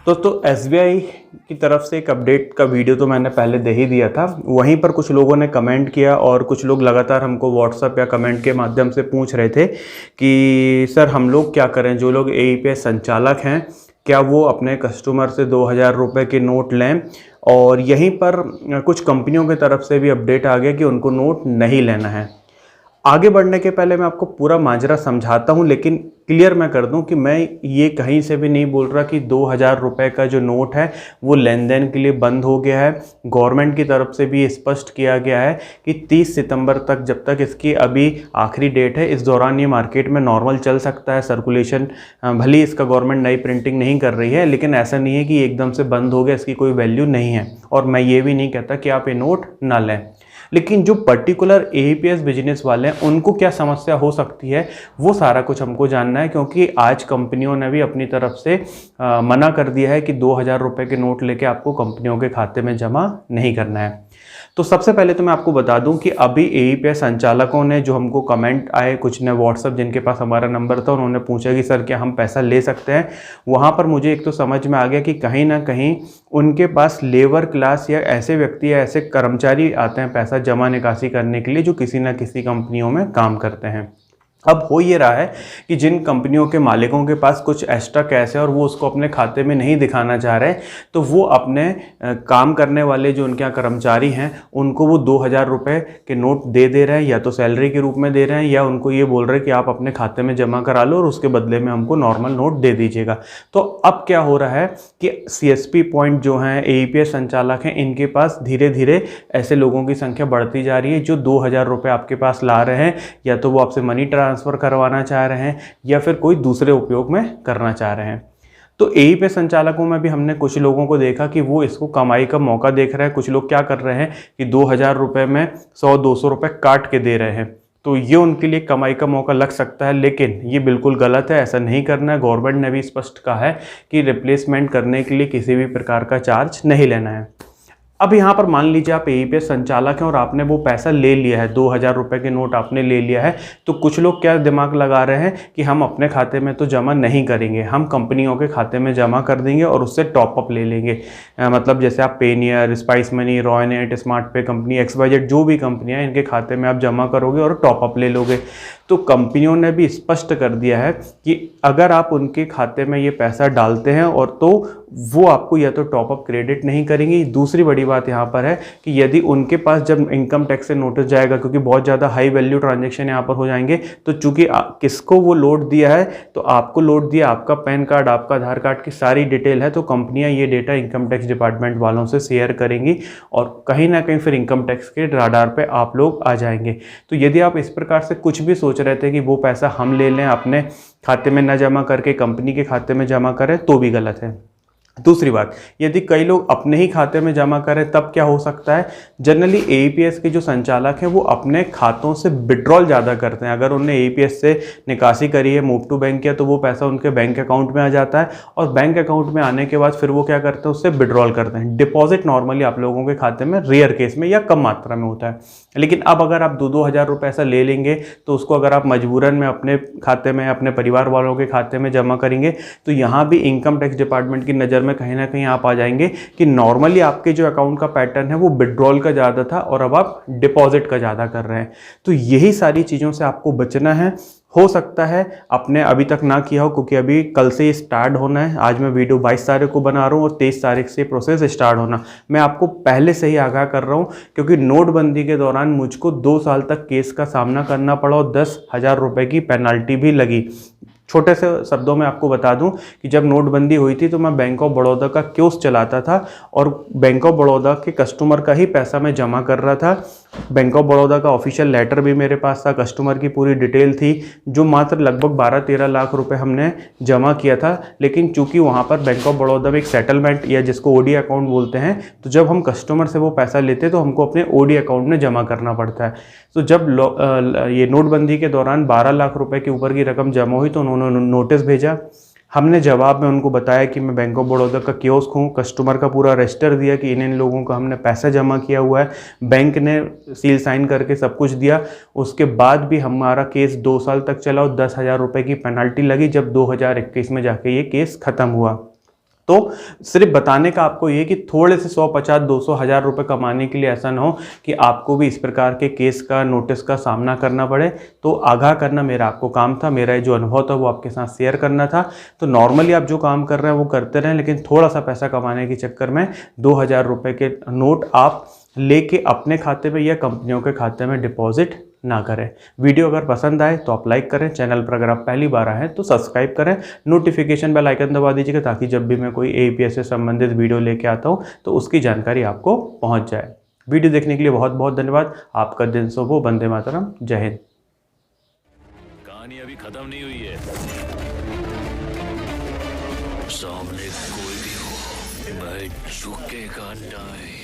दोस्तों एसबीआई की तरफ से एक अपडेट का वीडियो तो मैंने पहले दे ही दिया था। वहीं पर कुछ लोगों ने कमेंट किया और कुछ लोग लगातार हमको व्हाट्सएप या कमेंट के माध्यम से पूछ रहे थे कि सर हम लोग क्या करें, जो लोग एईपीएस संचालक हैं क्या वो अपने कस्टमर से 2000 रुपये के नोट लें। और यहीं पर कुछ कंपनियों की तरफ से भी अपडेट आ गया कि उनको नोट नहीं लेना है। आगे बढ़ने के पहले मैं आपको पूरा माजरा समझाता हूं, लेकिन क्लियर मैं कर दूं कि मैं ये कहीं से भी नहीं बोल रहा कि 2000 रुपये का जो नोट है वो लेन देन के लिए बंद हो गया है। गवर्नमेंट की तरफ से भी स्पष्ट किया गया है कि 30 सितंबर तक, जब तक इसकी अभी आखिरी डेट है, इस दौरान ये मार्केट में नॉर्मल चल सकता है सर्कुलेशन। भले इसका गवर्नमेंट नई प्रिंटिंग नहीं कर रही है, लेकिन ऐसा नहीं है कि एकदम से बंद हो गया, इसकी कोई वैल्यू नहीं है। और मैं ये भी नहीं कहता कि आप ये नोट ना लें, लेकिन जो पर्टिकुलर एईपीएस बिजनेस वाले हैं उनको क्या समस्या हो सकती है वो सारा कुछ हमको जानना है, क्योंकि आज कंपनियों ने भी अपनी तरफ से मना कर दिया है कि 2000 रुपये के नोट लेके आपको कंपनियों के खाते में जमा नहीं करना है। तो सबसे पहले तो मैं आपको बता दूं कि अभी एईपीएस संचालकों ने जो हमको कमेंट आए, कुछ ने व्हाट्सएप जिनके पास हमारा नंबर था उन्होंने पूछा कि सर क्या हम पैसा ले सकते हैं। वहाँ पर मुझे एक तो समझ में आ गया कि कहीं ना कहीं उनके पास लेबर क्लास या ऐसे व्यक्ति या ऐसे कर्मचारी आते हैं पैसा जमा निकासी करने के लिए, जो किसी न किसी कंपनियों में काम करते हैं। अब हो ये रहा है कि जिन कंपनियों के मालिकों के पास कुछ एक्स्ट्रा कैश है और वो उसको अपने खाते में नहीं दिखाना चाह रहे, तो वो अपने काम करने वाले जो उनके यहाँ कर्मचारी हैं उनको वो 2000 रुपये के नोट दे रहे हैं, या तो सैलरी के रूप में दे रहे हैं, या उनको ये बोल रहे हैं कि आप अपने खाते में जमा करा लो और उसके बदले में हमको नॉर्मल नोट दे दीजिएगा। तो अब क्या हो रहा है कि सीएसपी पॉइंट जो हैं, एईपीएस संचालक हैं, इनके पास धीरे धीरे ऐसे लोगों की संख्या बढ़ती जा रही है जो 2000 रुपये आपके पास ला रहे हैं, या तो वो आपसे मनी ट्रांसफर करवाना चाह रहे हैं या फिर कोई दूसरे उपयोग में करना चाह रहे हैं। तो एईपीएस संचालकों में भी हमने कुछ लोगों को देखा कि वो इसको कमाई का मौका देख रहे हैं। कुछ लोग क्या कर रहे हैं कि 2000 रुपये में 100-200 रुपये काट के दे रहे हैं, तो ये उनके लिए कमाई का मौका लग सकता है, लेकिन ये बिल्कुल गलत है, ऐसा नहीं करना है। गवर्नमेंट ने भी स्पष्ट कहा है कि रिप्लेसमेंट करने के लिए किसी भी प्रकार का चार्ज नहीं लेना है। अब यहाँ पर मान लीजिए आप एईपीएस संचालक हैं और आपने वो पैसा ले लिया है, 2000 रुपये के नोट आपने ले लिया है, तो कुछ लोग क्या दिमाग लगा रहे हैं कि हम अपने खाते में तो जमा नहीं करेंगे, हम कंपनियों के खाते में जमा कर देंगे और उससे टॉपअप ले लेंगे। मतलब जैसे आप पेनियर, स्पाइस मनी, रॉयनेट, स्मार्ट पे कंपनी, एक्सवाईजेड, जो भी कंपनियाँ इनके खाते में आप जमा करोगे और टॉपअप ले लोगे। तो कंपनियों ने भी स्पष्ट कर दिया है कि अगर आप उनके खाते में ये पैसा डालते हैं और तो वो आपको या तो टॉपअप क्रेडिट नहीं करेंगी। दूसरी बड़ी बात यहाँ पर है कि यदि उनके पास जब इनकम टैक्स से नोटिस जाएगा, क्योंकि बहुत ज़्यादा हाई वैल्यू ट्रांजैक्शन यहाँ पर हो जाएंगे, तो चूंकि किसको वो लोड दिया है, तो आपको लोड दिया, आपका पैन कार्ड, आपका आधार कार्ड की सारी डिटेल है, तो कंपनियाँ ये डेटा इनकम टैक्स डिपार्टमेंट वालों से शेयर करेंगी और कहीं ना कहीं फिर इनकम टैक्स के राडार पे आप लोग आ जाएंगे। तो यदि आप इस प्रकार से कुछ भी सोच रहे थे कि वो पैसा हम ले लें, अपने खाते में न जमा करके कंपनी के खाते में जमा करें, तो भी गलत है। दूसरी बात, यदि कई लोग अपने ही खाते में जमा करें तब क्या हो सकता है। जनरली एईपीएस के जो संचालक हैं वो अपने खातों से विड्रॉल ज़्यादा करते हैं। अगर उन्होंने एईपीएस से निकासी करी है, मूव टू बैंक किया, तो वो पैसा उनके बैंक अकाउंट में आ जाता है और बैंक अकाउंट में आने के बाद फिर वो क्या करते हैं, उससे विड्रॉल करते हैं। डिपॉजिट नॉर्मली आप लोगों के खाते में रेयर केस में या कम मात्रा में होता है, लेकिन अब अगर आप 2-2 हज़ार रुपये ऐसा ले लेंगे तो उसको अगर आप मजबूरन में अपने खाते में, अपने परिवार वालों के खाते में जमा करेंगे, तो यहाँ भी इनकम टैक्स डिपार्टमेंट की नज़र में कहीं ना कहीं आप आ जाएंगे कि नॉर्मली आपके जो अकाउंट का पैटर्न है वो विड्रॉल का ज़्यादा था और अब आप डिपॉजिट का ज़्यादा कर रहे हैं। तो यही सारी चीज़ों से आपको बचना है। हो सकता है आपने अभी तक ना किया हो, क्योंकि अभी कल से स्टार्ट होना है। आज मैं वीडियो 22 तारीख को बना रहा हूँ और 23 तारीख से प्रोसेस स्टार्ट होना। मैं आपको पहले से ही आगाह कर रहा हूँ, क्योंकि नोटबंदी के दौरान मुझको 2 साल तक केस का सामना करना पड़ा और 10,000 रुपये की पेनल्टी भी लगी। छोटे से शब्दों में आपको बता दूं कि जब नोटबंदी हुई थी तो मैं बैंक ऑफ बड़ौदा का कियोस्क चलाता था और बैंक ऑफ बड़ौदा के कस्टमर का ही पैसा मैं जमा कर रहा था। बैंक ऑफ बड़ौदा का ऑफिशियल लेटर भी मेरे पास था, कस्टमर की पूरी डिटेल थी, जो मात्र लगभग 12-13 लाख रुपए हमने जमा किया था। लेकिन चूंकि वहाँ पर बैंक ऑफ बड़ौदा में एक सेटलमेंट या जिसको ओडी अकाउंट बोलते हैं, तो जब हम कस्टमर से वो पैसा लेते तो हमको अपने ओडी अकाउंट में जमा करना पड़ता है। तो जब ये नोटबंदी के दौरान 12 लाख रुपए के ऊपर की रकम जमा हुई तो उन्होंने नोटिस भेजा। हमने जवाब में उनको बताया कि मैं बैंक ऑफ बड़ौदा का कियोस्क हूँ, कस्टमर का पूरा रजिस्टर दिया कि इन लोगों का हमने पैसा जमा किया हुआ है, बैंक ने सील साइन करके सब कुछ दिया। उसके बाद भी हमारा केस 2 साल तक चला और 10,000 रुपये की पेनल्टी लगी, जब 2021 में जाके ये केस ख़त्म हुआ। तो सिर्फ बताने का आपको ये कि थोड़े से 100, 50, 200, 1000 रुपये कमाने के लिए ऐसा ना हो कि आपको भी इस प्रकार के केस का, नोटिस का सामना करना पड़े। तो आगाह करना मेरा आपको काम था, मेरा जो अनुभव था वो आपके साथ शेयर करना था। तो नॉर्मली आप जो काम कर रहे हैं वो करते रहें, लेकिन थोड़ा सा पैसा कमाने के चक्कर में 2000 रुपये के नोट आप लेके अपने खाते में या कंपनियों के खाते में डिपॉजिट ना करें। वीडियो अगर पसंद आए तो आप लाइक करें, चैनल पर अगर आप पहली बार आए हैं तो सब्सक्राइब करें, नोटिफिकेशन बेल आइकन दबा दीजिएगा ताकि जब भी मैं कोई एपीएस से संबंधित वीडियो लेके आता हूं तो उसकी जानकारी आपको पहुंच जाए। वीडियो देखने के लिए बहुत बहुत धन्यवाद। आपका दिन शुभ हो। वंदे मातरम। जय हिंद। कहानी अभी खत्म नहीं हुई है। सामने कोई भी हो, मैं झुकेगा नहीं।